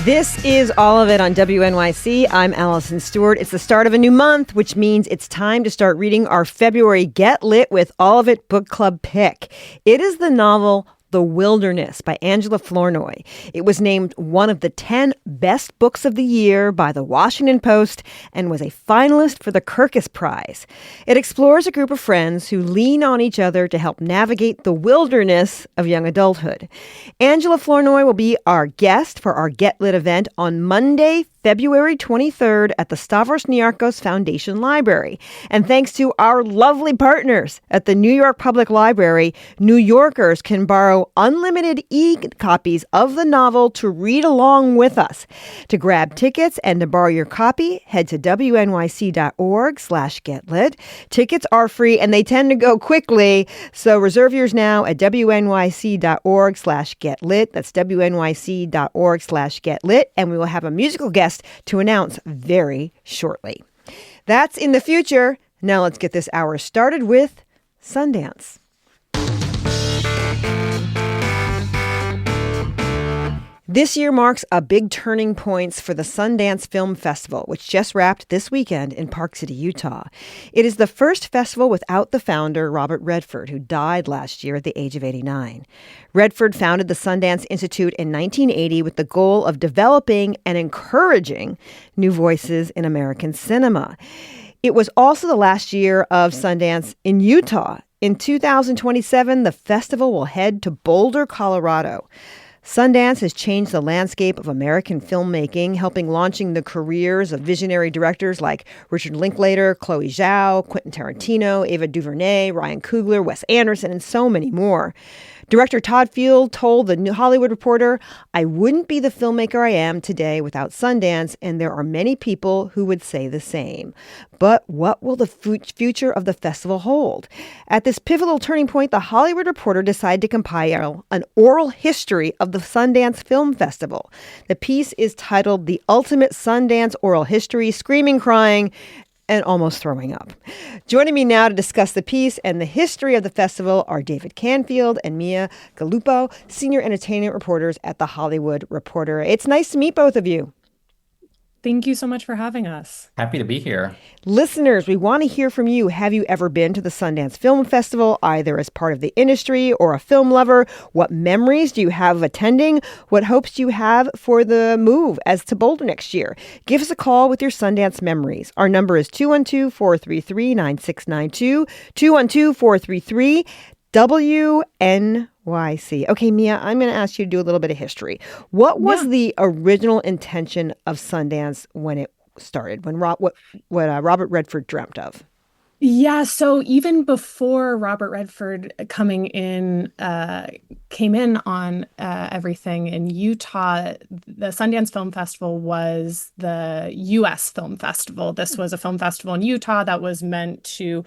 This is All of It on WNYC. I'm Allison Stewart. It's the start of a new month, which means it's time to start reading our February Get Lit with All of It book club pick. It is the novel The Wilderness by Angela Flournoy. It was named one of the 10 best books of the year by the Washington Post and was a finalist for the Kirkus Prize. It explores a group of friends who lean on each other to help navigate the wilderness of young adulthood. Angela Flournoy will be our guest for our Get Lit event on Monday, February 23rd at the Stavros Niarchos Foundation Library. And thanks to our lovely partners at the New York Public Library, New Yorkers can borrow unlimited e-copies of the novel to read along with us. To grab tickets and to borrow your copy, head to wnyc.org/getlit. Tickets are free and they tend to go quickly, so reserve yours now at wnyc.org/getlit. That's wnyc.org/getlit, and we will have a musical guest to announce very shortly. That's in the future. Now let's get this hour started with Sundance. This year marks a big turning point for the Sundance Film Festival, which just wrapped this weekend in Park City, Utah. It is the first festival without the founder, Robert Redford, who died last year at the age of 89. Redford founded the Sundance Institute in 1980 with the goal of developing and encouraging new voices in American cinema. It was also the last year of Sundance in Utah. In 2027, the festival will head to Boulder, Colorado. Sundance has changed the landscape of American filmmaking, helping launching the careers of visionary directors like Richard Linklater, Chloe Zhao, Quentin Tarantino, Ava DuVernay, Ryan Coogler, Wes Anderson, and so many more. Director Todd Field told The New Hollywood Reporter, "I wouldn't be the filmmaker I am today without Sundance, and there are many people who would say the same." But what will the future of the festival hold? At this pivotal turning point, The Hollywood Reporter decided to compile an oral history of the Sundance Film Festival. The piece is titled The Ultimate Sundance Oral History, Screaming, Crying, and almost throwing up. Joining me now to discuss the piece and the history of the festival are David Canfield and Mia Gallupo, senior entertainment reporters at The Hollywood Reporter. It's nice to meet both of you. Thank you so much for having us. Happy to be here. Listeners, we want to hear from you. Have you ever been to the Sundance Film Festival, either as part of the industry or a film lover? What memories do you have of attending? What hopes do you have for the move as to Boulder next year? Give us a call with your Sundance memories. Our number is 212-433-9692, 212-433 WNYC. Okay, Mia, I'm going to ask you to do a little bit of history. What was the original intention of Sundance when it started, when what Robert Redford dreamt of? Yeah, so even before Robert Redford came in on everything in Utah, the Sundance Film Festival was the U.S. Film Festival. This was a film festival in Utah that was meant to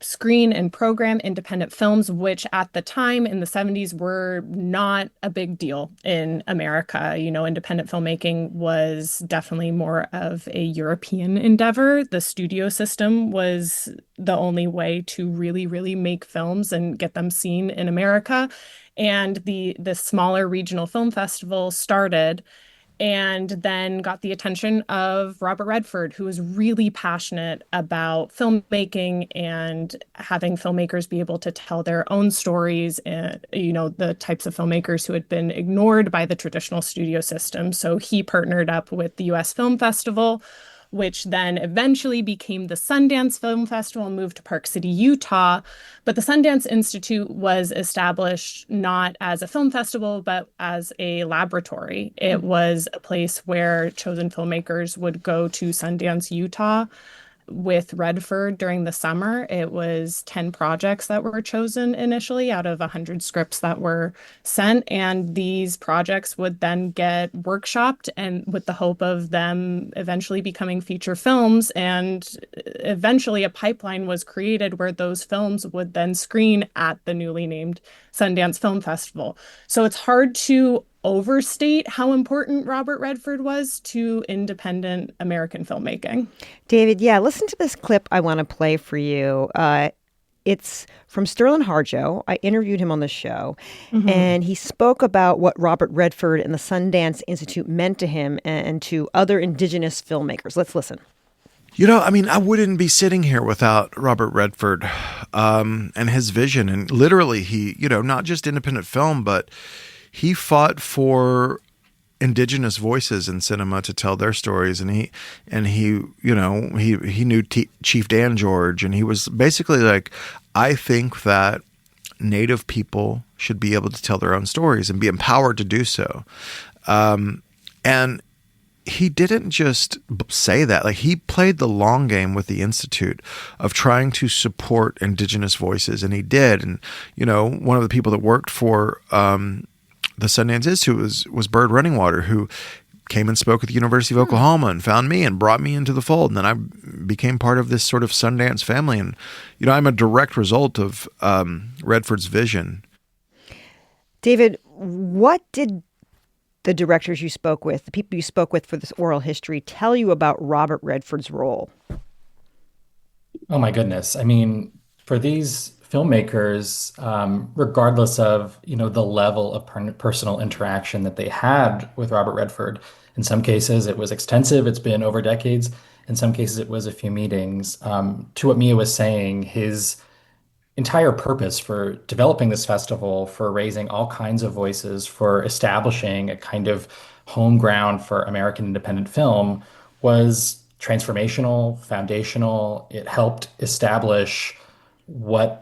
screen and program independent films, which at the time in the 70s were not a big deal in America. You know, independent filmmaking was definitely more of a European endeavor. The studio system was the only way to really, really make films and get them seen in America. And the smaller regional film festival started and then got the attention of Robert Redford, who was really passionate about filmmaking and having filmmakers be able to tell their own stories, and, you know, the types of filmmakers who had been ignored by the traditional studio system. So he partnered up with the U.S. Film Festival, which then eventually became the Sundance Film Festival and moved to Park City, Utah. But the Sundance Institute was established not as a film festival, but as a laboratory. It was a place where chosen filmmakers would go to Sundance, Utah, with Redford during the summer. It was 10 projects that were chosen initially out of 100 scripts that were sent. And these projects would then get workshopped and with the hope of them eventually becoming feature films. And eventually a pipeline was created where those films would then screen at the newly named Sundance Film Festival. So it's hard to overstate how important Robert Redford was to independent American filmmaking. David, listen to this clip I want to play for you. It's from Sterling Harjo. I interviewed him on the show, Hmm. and he spoke about what Robert Redford and the Sundance Institute meant to him and to other indigenous filmmakers. Let's listen. I mean, I wouldn't be sitting here without Robert Redford and his vision. And literally, not just independent film, but he fought for indigenous voices in cinema to tell their stories. And he knew Chief Dan George, and he was basically like, I think that Native people should be able to tell their own stories and be empowered to do so. And he didn't just say that. Like, he played the long game with the Institute of trying to support indigenous voices, and he did. And one of the people that worked for the Sundance Institute was Bird Runningwater, who came and spoke at the University of Oklahoma and found me and brought me into the fold. And then I became part of this sort of Sundance family. And I'm a direct result of Redford's vision. David, what did the directors you spoke with, the people you spoke with for this oral history, tell you about Robert Redford's role? Oh my goodness. I mean, for these filmmakers, regardless of, the level of personal interaction that they had with Robert Redford, in some cases it was extensive, it's been over decades. In some cases it was a few meetings. To what Mia was saying, his entire purpose for developing this festival, for raising all kinds of voices, for establishing a kind of home ground for American independent film was transformational, foundational. It helped establish what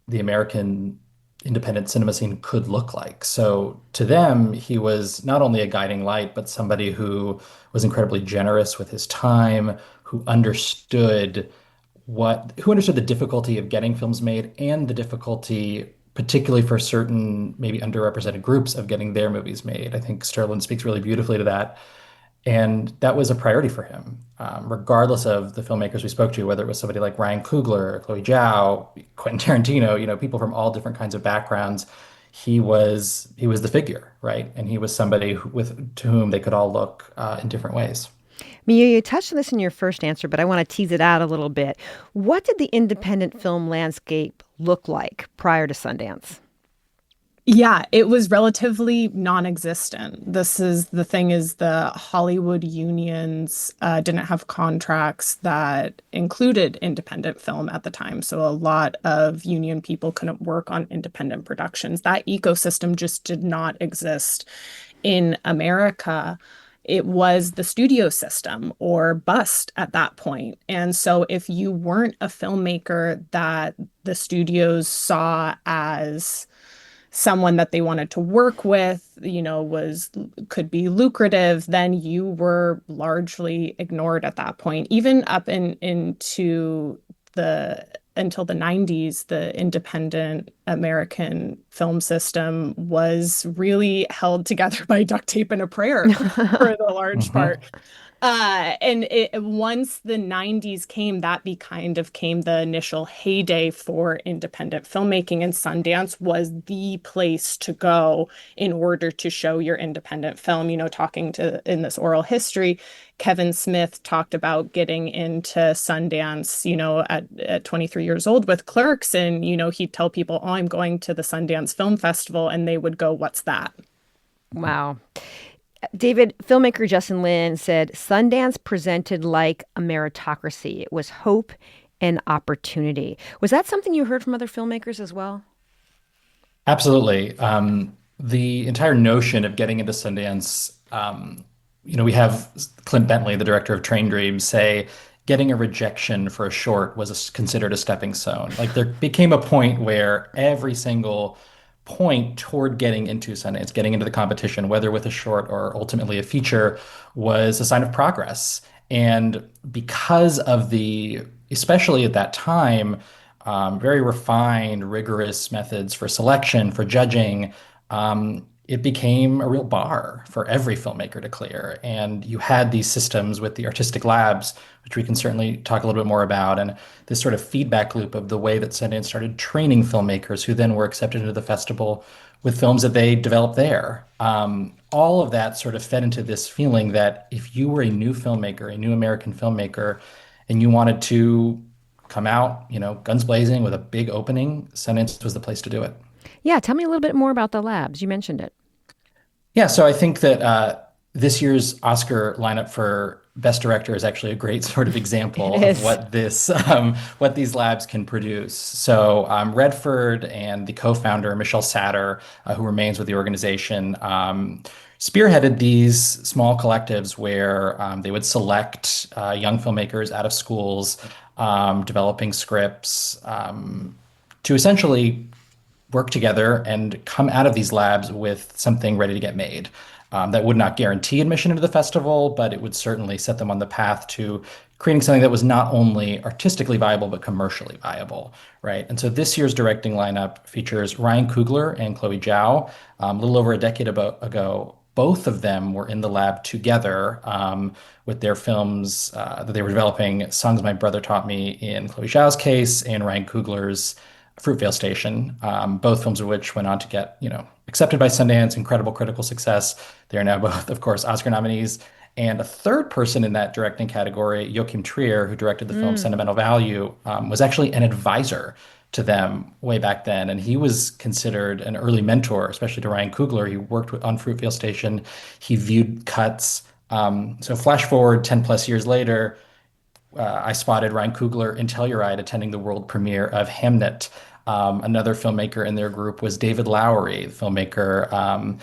the American independent cinema scene could look like. So to them, he was not only a guiding light, but somebody who was incredibly generous with his time, who understood who understood the difficulty of getting films made and the difficulty, particularly for certain maybe underrepresented groups, of getting their movies made. I think Sterling speaks really beautifully to that. And that was a priority for him, regardless of the filmmakers we spoke to, whether it was somebody like Ryan Coogler, Chloe Zhao, Quentin Tarantino, people from all different kinds of backgrounds. He was the figure, right? And he was somebody to whom they could all look in different ways. Mia, you touched on this in your first answer, but I want to tease it out a little bit. What did the independent film landscape look like prior to Sundance? Yeah, it was relatively non-existent. The Hollywood unions didn't have contracts that included independent film at the time. So a lot of union people couldn't work on independent productions. That ecosystem just did not exist in America. It was the studio system or bust at that point. And so if you weren't a filmmaker that the studios saw as someone that they wanted to work with, was could be lucrative, then you were largely ignored at that point. Even up into the until the 90s, the independent American film system was really held together by duct tape and a prayer for the large Mhm. part. Once the 90s came, kind of came the initial heyday for independent filmmaking, and Sundance was the place to go in order to show your independent film. Talking to in this oral history, Kevin Smith talked about getting into Sundance, at 23 years old with Clerks, and he'd tell people, "Oh, I'm going to the Sundance Film Festival," and they would go, "What's that?" Wow. David, filmmaker Justin Lin said Sundance presented like a meritocracy. It was hope and opportunity. Was that something you heard from other filmmakers as well? Absolutely. The entire notion of getting into Sundance, we have Clint Bentley, the director of Train Dreams, say getting a rejection for a short was considered a stepping stone. Like, there became a point where every single point toward getting into Sundance, getting into the competition, whether with a short or ultimately a feature, was a sign of progress. And because of especially at that time, very refined, rigorous methods for selection, for judging, it became a real bar for every filmmaker to clear. And you had these systems with the artistic labs, which we can certainly talk a little bit more about, and this sort of feedback loop of the way that Sundance started training filmmakers who then were accepted into the festival with films that they developed there. All of that sort of fed into this feeling that if you were a new filmmaker, a new American filmmaker, and you wanted to come out, guns blazing with a big opening, Sundance was the place to do it. Yeah, tell me a little bit more about the labs. You mentioned it. Yeah, so I think that this year's Oscar lineup for Best Director is actually a great sort of It example of is. what these labs can produce. So Redford and the co-founder Michelle Satter, who remains with the organization, spearheaded these small collectives where they would select young filmmakers out of schools, developing scripts to essentially work together and come out of these labs with something ready to get made. That would not guarantee admission into the festival, but it would certainly set them on the path to creating something that was not only artistically viable, but commercially viable, right? And so this year's directing lineup features Ryan Coogler and Chloe Zhao. A little over a decade ago, both of them were in the lab together with their films that they were developing, Songs My Brother Taught Me in Chloe Zhao's case, and Ryan Coogler's Fruitvale Station, both films of which went on to get, accepted by Sundance, incredible critical success. They are now both, of course, Oscar nominees. And a third person in that directing category, Joachim Trier, who directed the film Sentimental Value, was actually an advisor to them way back then. And he was considered an early mentor, especially to Ryan Coogler. He worked on Fruitvale Station. He viewed cuts. So flash forward 10 plus years later, I spotted Ryan Coogler in Telluride attending the world premiere of Hamnet. Another filmmaker in their group was David Lowery, the filmmaker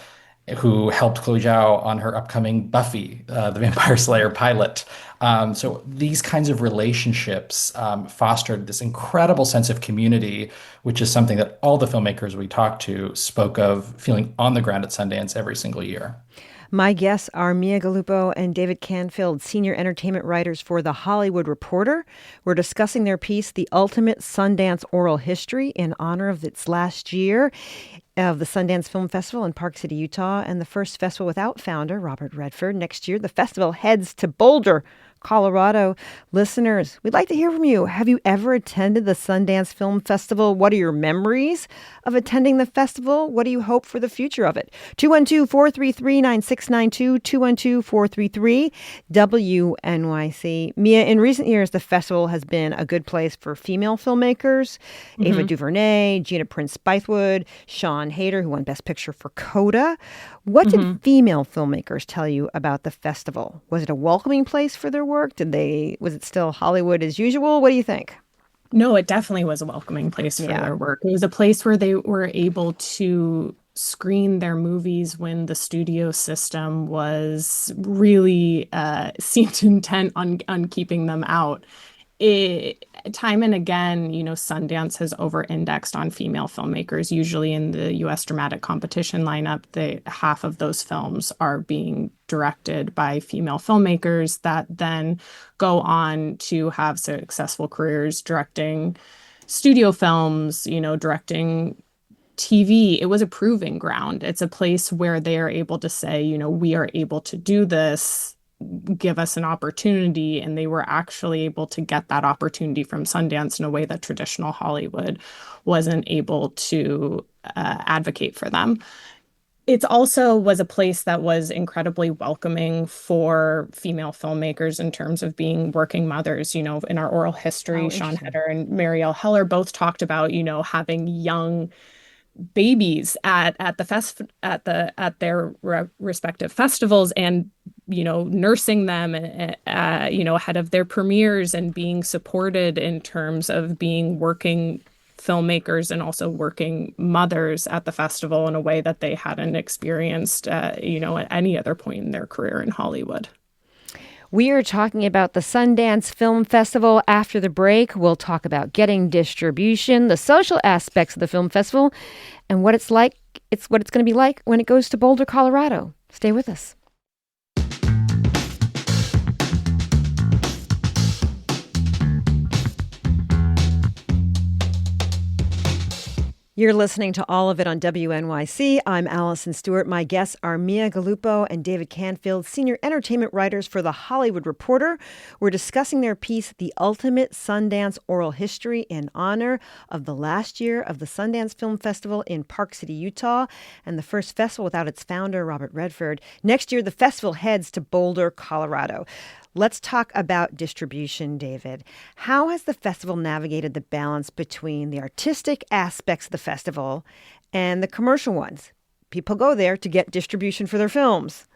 who helped Chloe Zhao on her upcoming Buffy, the Vampire Slayer pilot. So these kinds of relationships fostered this incredible sense of community, which is something that all the filmmakers we talked to spoke of feeling on the ground at Sundance every single year. My guests are Mia Gallupo and David Canfield, senior entertainment writers for The Hollywood Reporter. We're discussing their piece, The Ultimate Sundance Oral History, in honor of its last year of the Sundance Film Festival in Park City, Utah, and the first festival without founder, Robert Redford. Next year, the festival heads to Boulder, Colorado. Listeners, we'd like to hear from you. Have you ever attended the Sundance Film Festival? What are your memories of attending the festival? What do you hope for the future of it? 212-433-9692, 212-433-WNYC. Mia, in recent years, the festival has been a good place for female filmmakers. Ava DuVernay, Gina Prince Bythewood, Sean Hayter, who won Best Picture for Coda. What did female filmmakers tell you about the festival? Was it a welcoming place for their work? Was it still Hollywood as usual? What do you think? No, it definitely was a welcoming place for their work. It was a place where they were able to screen their movies when the studio system was really seemed intent on keeping them out. Time and again, Sundance has over-indexed on female filmmakers. Usually in the U.S. dramatic competition lineup, half of those films are being directed by female filmmakers that then go on to have successful careers directing studio films, directing TV. It was a proving ground. It's a place where they are able to say, we are able to do this, give us an opportunity. And they were actually able to get that opportunity from Sundance in a way that traditional Hollywood wasn't able to advocate for them. It also was a place that was incredibly welcoming for female filmmakers in terms of being working mothers. In our oral history, Sean Heder and Marielle Heller both talked about, having young babies at their respective festivals and nursing them ahead of their premieres and being supported in terms of being working filmmakers and also working mothers at the festival in a way that they hadn't experienced at any other point in their career in Hollywood. We are talking about the Sundance Film Festival. After the break, we'll talk about getting distribution, the social aspects of the film festival, and what it's going to be like when it goes to Boulder, Colorado. Stay with us. You're listening to All of It on WNYC. I'm Allison Stewart. My guests are Mia Gallupo and David Canfield, senior entertainment writers for The Hollywood Reporter. We're discussing their piece, The Ultimate Sundance Oral History, in honor of the last year of the Sundance Film Festival in Park City, Utah, and the first festival without its founder, Robert Redford. Next year, the festival heads to Boulder, Colorado. Let's talk about distribution, David. How has the festival navigated the balance between the artistic aspects of the festival and the commercial ones? People go there to get distribution for their films.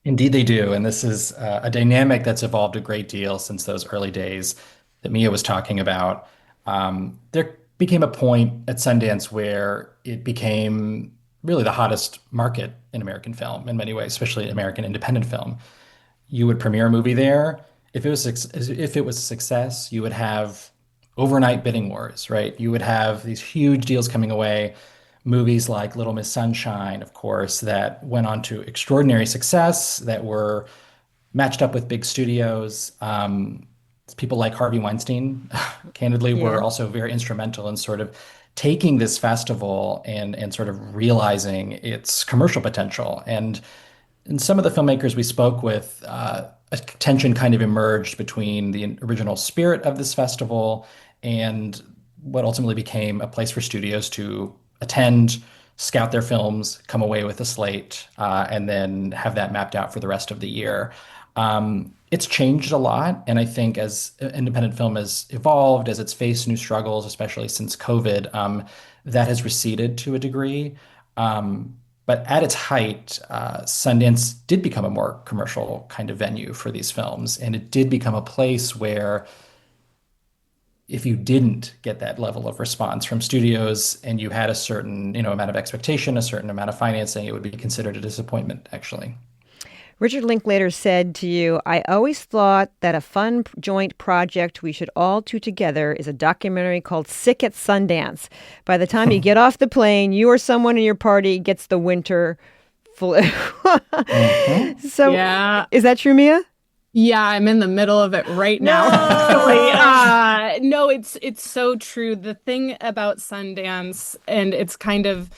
Indeed, they do. And this is a dynamic that's evolved a great deal since those early days that Mia was talking about. There became a point at Sundance where it became really the hottest market in American film in many ways, especially American independent film. You would premiere a movie there. If it was a success, you would have overnight bidding wars, right? You would have these huge deals coming away. Movies like Little Miss Sunshine, of course, that went on to extraordinary success, that were matched up with big studios. People like Harvey Weinstein, candidly, were Yeah. also very instrumental in sort of taking this festival and sort of realizing its commercial potential. And some of the filmmakers we spoke with, a tension kind of emerged between the original spirit of this festival and what ultimately became a place for studios to attend, scout their films, come away with a slate, and then have that mapped out for the rest of the year. It's changed a lot, and I think as independent film has evolved, as it's faced new struggles, especially since COVID, that has receded to a degree. But at its height, Sundance did become a more commercial kind of venue for these films, and it did become a place where if you didn't get that level of response from studios and you had a certain, amount of expectation, a certain amount of financing, it would be considered a disappointment, actually. Richard Linklater said to you, I always thought that a fun joint project we should all do together is a documentary called Sick at Sundance. By the time you get off the plane, you or someone in your party gets the winter flu. Mhm. So Yeah. is that true, Mia? Yeah, I'm in the middle of it right now, actually. No, it's so true. The thing about Sundance, and it's kind of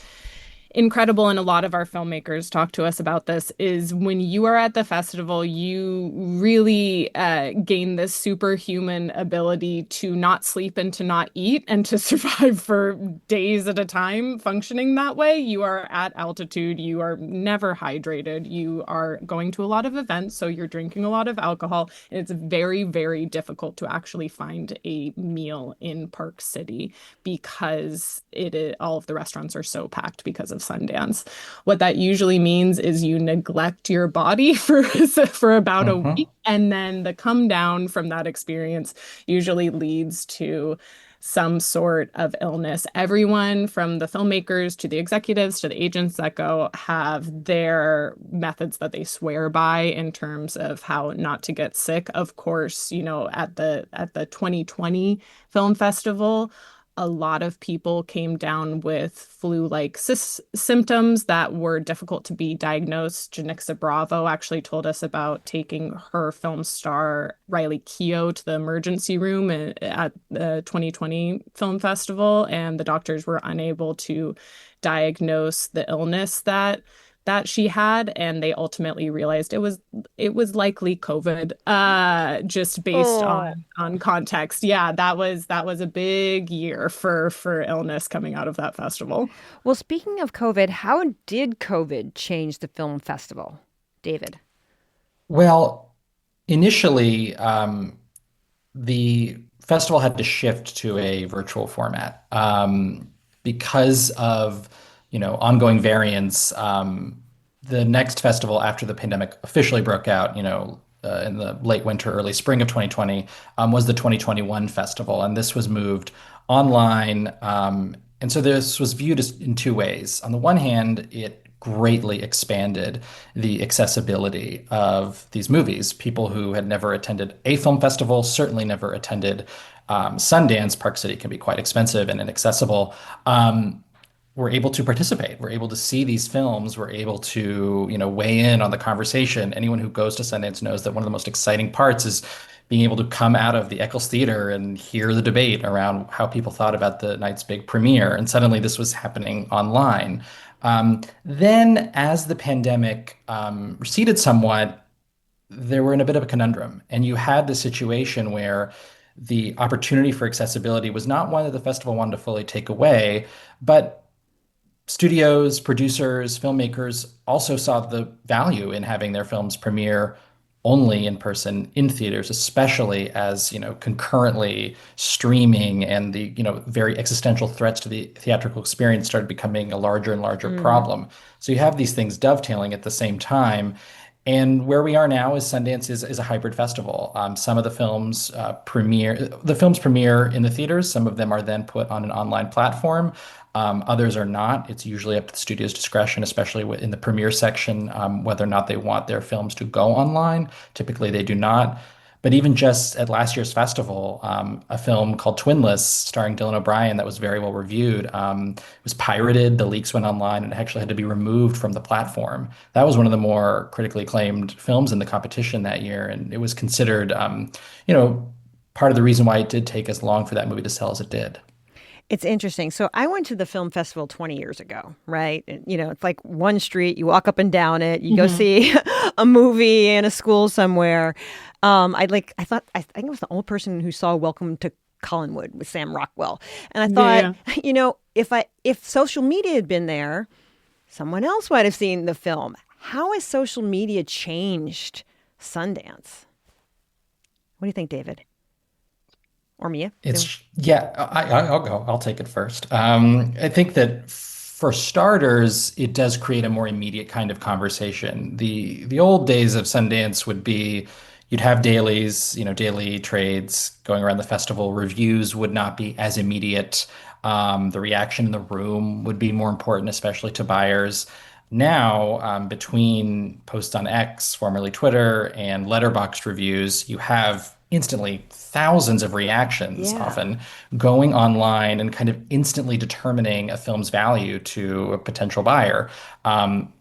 incredible, and a lot of our filmmakers talk to us about this, is when you are at the festival, you really gain this superhuman ability to not sleep and to not eat and to survive for days at a time functioning that way. You are at altitude, you are never hydrated, you are going to a lot of events, so you're drinking a lot of alcohol, and it's very, very difficult to actually find a meal in Park City because all of the restaurants are so packed because of Sundance. What that usually means is you neglect your body for about a Mhm. week, and then the come down from that experience usually leads to some sort of illness. Everyone from the filmmakers to the executives to the agents that go have their methods that they swear by in terms of how not to get sick. Of course, at the 2020 film festival, a lot of people came down with flu-like symptoms that were difficult to be diagnosed. Janixa Bravo actually told us about taking her film star Riley Keough to the emergency room at the 2020 film festival, and the doctors were unable to diagnose the illness that she had, and they ultimately realized it was likely COVID, just based Oh. on context. Yeah, that was a big year for illness coming out of that festival. Well, speaking of COVID, how did COVID change the film festival, David? Well, initially, the festival had to shift to a virtual format because of ongoing variants. The next festival after the pandemic officially broke out, in the late winter, early spring of 2020, was the 2021 festival, and this was moved online. And so this was viewed in two ways. On the one hand, it greatly expanded the accessibility of these movies. People who had never attended a film festival, certainly never attended Sundance. Park City can be quite expensive and inaccessible. Were able to participate. We're able to see these films. We're able to, weigh in on the conversation. Anyone who goes to Sundance knows that one of the most exciting parts is being able to come out of the Eccles Theater and hear the debate around how people thought about the night's big premiere. And suddenly this was happening online. Then, as the pandemic receded somewhat, they were in a bit of a conundrum. And you had the situation where the opportunity for accessibility was not one that the festival wanted to fully take away, but studios, producers, filmmakers also saw the value in having their films premiere only in person in theaters, especially as, concurrently streaming and the, very existential threats to the theatrical experience started becoming a larger and larger Hmm. problem. So you have these things dovetailing at the same time. And where we are now is Sundance is a hybrid festival. Some of the films premiere in the theaters. Some of them are then put on an online platform. Others are not. It's usually up to the studio's discretion, especially in the premiere section, whether or not they want their films to go online. Typically, they do not. But even just at last year's festival, a film called Twinless, starring Dylan O'Brien, that was very well reviewed, was pirated. The leaks went online and it actually had to be removed from the platform. That was one of the more critically acclaimed films in the competition that year, and it was considered, you know, part of the reason why it did take as long for that movie to sell as it did. It's interesting. So I went to the film festival 20 years ago, right? And, it's like one street, you walk up and down it, you go Hmm. see a movie in a school somewhere. I think I was the only person who saw Welcome to Collinwood with Sam Rockwell. And I thought, Yeah. if social media had been there, someone else might have seen the film. How has social media changed Sundance? What do you think, David? Or Mia? Yeah, I'll go. I'll take it first. I think that for starters, it does create a more immediate kind of conversation. The old days of Sundance would be you'd have dailies, daily trades going around the festival. Reviews would not be as immediate. The reaction in the room would be more important, especially to buyers. Now, between posts on X, formerly Twitter, and letterboxd reviews, you have instantly thousands of reactions, Yeah. often going online and kind of instantly determining a film's value to a potential buyer.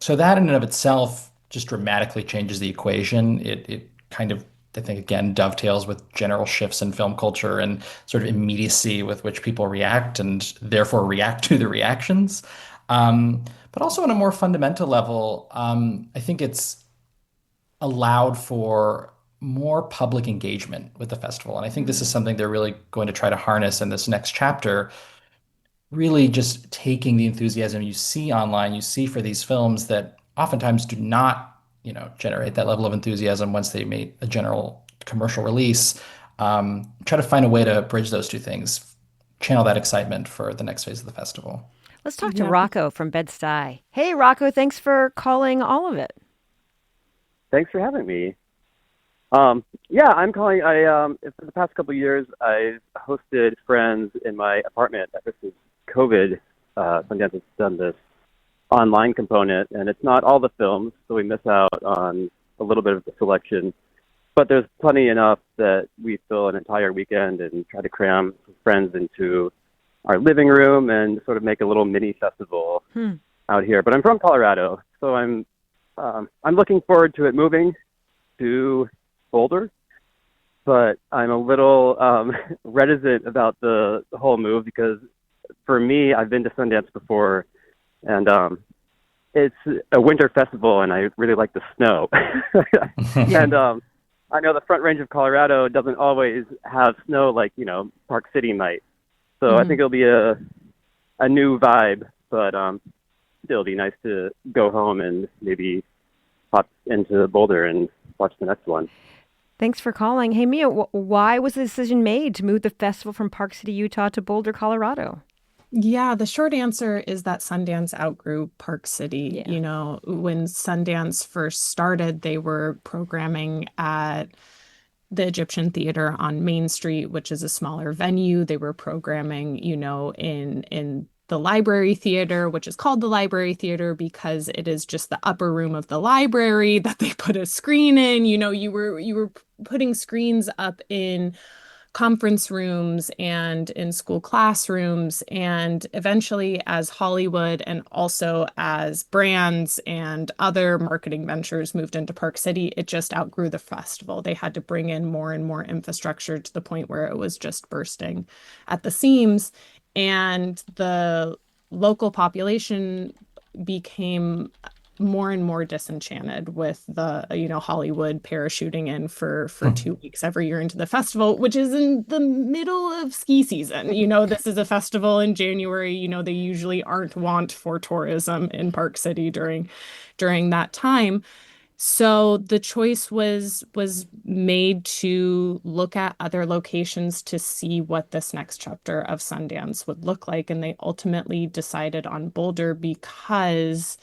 So that in and of itself just dramatically changes the equation. It kind of, I think, again, dovetails with general shifts in film culture and sort of immediacy with which people react and therefore react to the reactions. But also on a more fundamental level, I think it's allowed for more public engagement with the festival. And I think this is Mm. something they're really going to try to harness in this next chapter, really just taking the enthusiasm you see online, you see for these films that oftentimes do not, generate that level of enthusiasm once they make a general commercial release. Try to find a way to bridge those two things, channel that excitement for the next phase of the festival. Let's talk to Yeah. Rocco from Bed-Stuy. Hey, Rocco, thanks for calling all of it. Thanks for having me. Yeah, I'm calling. For the past couple of years, I've hosted friends in my apartment ever since COVID. Sundance has done this online component, and it's not all the films, so we miss out on a little bit of the selection. But there's plenty enough that we fill an entire weekend and try to cram some friends into our living room and sort of make a little mini festival Hmm. out here. But I'm from Colorado, so I'm looking forward to it moving to Boulder, but I'm a little reticent about the whole move because for me, I've been to Sundance before, and it's a winter festival, and I really like the snow. Yeah. And I know the Front Range of Colorado doesn't always have snow like Park City might, so I Hmm. think it'll be a new vibe, but still be nice to go home and maybe pop into Boulder and watch the next one. Thanks for calling. Hey, Mia, why was the decision made to move the festival from Park City, Utah to Boulder, Colorado? Yeah, the short answer is that Sundance outgrew Park City. Yeah. When Sundance first started, they were programming at the Egyptian Theater on Main Street, which is a smaller venue. They were programming, in the Library Theater, which is called the Library Theater because it is just the upper room of the library that they put a screen in. You were putting screens up in conference rooms and in school classrooms. And eventually, as Hollywood and also as brands and other marketing ventures moved into Park City, it just outgrew the festival. They had to bring in more and more infrastructure to the point where it was just bursting at the seams. And the local population became more and more disenchanted with the Hollywood parachuting in for 2 weeks every year into the festival, which is in the middle of ski season. This is a festival in January. They usually aren't wont for tourism in Park City during that time. So the choice was made to look at other locations to see what this next chapter of Sundance would look like, and they ultimately decided on Boulder because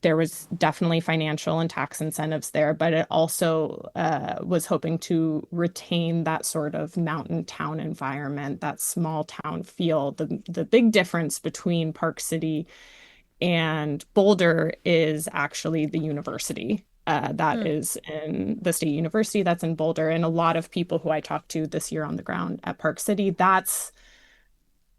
there was definitely financial and tax incentives there, but it also was hoping to retain that sort of mountain town environment, that small town feel. The big difference between Park City and Boulder is actually the university. That is in the state university that's in Boulder. And a lot of people who I talked to this year on the ground at Park City, that's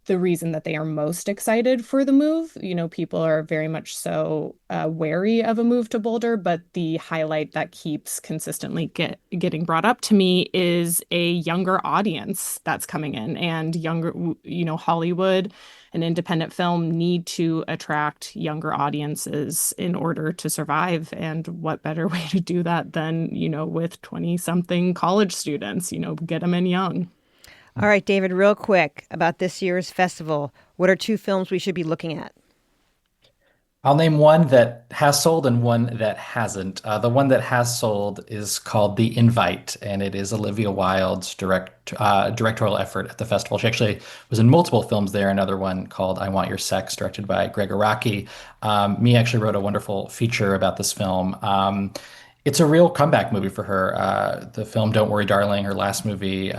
the reason that they are most excited for the move. People are very much so wary of a move to Boulder, but the highlight that keeps consistently getting brought up to me is a younger audience that's coming in, and younger, Hollywood and independent film need to attract younger audiences in order to survive. And what better way to do that than, with 20-something college students, get them in young. All right, David, real quick about this year's festival. What are 2 films we should be looking at? I'll name one that has sold and one that hasn't. The one that has sold is called The Invite, and it is Olivia Wilde's directorial effort at the festival. She actually was in multiple films there. Another one called I Want Your Sex, directed by Greg Araki. Me actually wrote a wonderful feature about this film. It's a real comeback movie for her. The film Don't Worry, Darling, her last movie,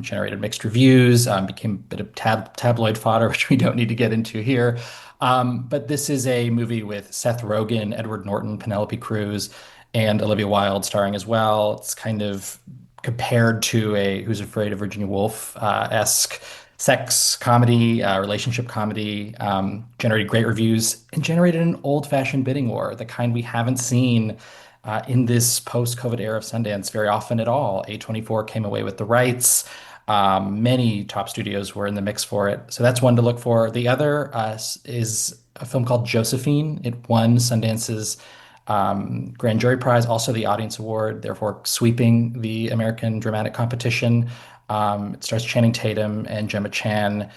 generated mixed reviews, became a bit of tabloid fodder, which we don't need to get into here. But this is a movie with Seth Rogen, Edward Norton, Penelope Cruz, and Olivia Wilde starring as well. It's kind of compared to a Who's Afraid of Virginia Woolf-esque sex comedy, relationship comedy, generated great reviews and generated an old-fashioned bidding war, the kind we haven't seen in this post-COVID era of Sundance very often at all. A24 came away with the rights. Many top studios were in the mix for it. So that's one to look for. The other is a film called Josephine. It won Sundance's Grand Jury Prize, also the Audience Award, therefore sweeping the American Dramatic Competition. It stars Channing Tatum and Gemma Chan.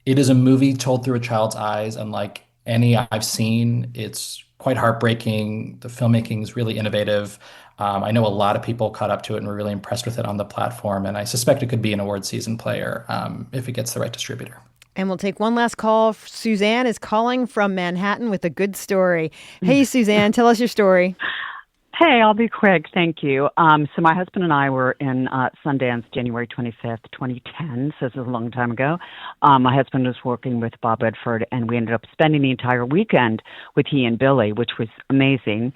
It is a movie told through a child's eyes, unlike any I've seen. It's quite heartbreaking. The filmmaking is really innovative. I know a lot of people caught up to it and were really impressed with it on the platform, and I suspect it could be an award season player if it gets the right distributor. And we'll take one last call. Suzanne is calling from Manhattan with a good story. Hey, Suzanne, tell us your story. Hey, I'll be quick. Thank you. So my husband and I were in Sundance January 25th, 2010. So this is a long time ago. My husband was working with Bob Redford, and we ended up spending the entire weekend with he and Billy, which was amazing.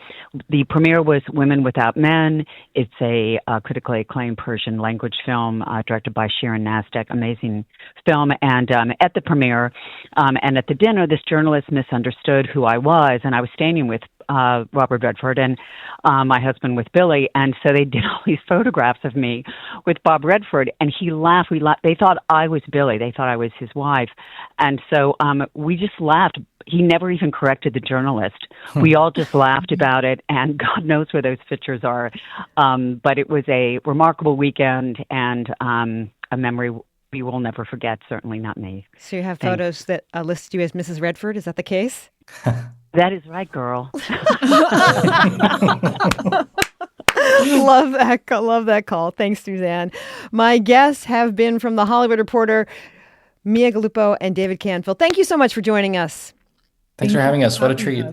The premiere was Women Without Men. It's a critically acclaimed Persian language film directed by Sharon Nasdaq. Amazing film. And at the premiere and at the dinner, this journalist misunderstood who I was, and I was standing with Robert Redford and my husband with Billy, and so they did all these photographs of me with Bob Redford, and he laughed. They thought I was Billy. They thought I was his wife, and so we just laughed. He never even corrected the journalist. We all just laughed about it, and God knows where those pictures are. But it was a remarkable weekend and a memory we will never forget. Certainly not me. So you have photos that list you as Mrs. Redford. Is that the case? That is right, girl. Love that call. Thanks, Suzanne. My guests have been from The Hollywood Reporter, Mia Gallupo and David Canfield. Thank you so much for joining us. Thanks for having us. What a treat.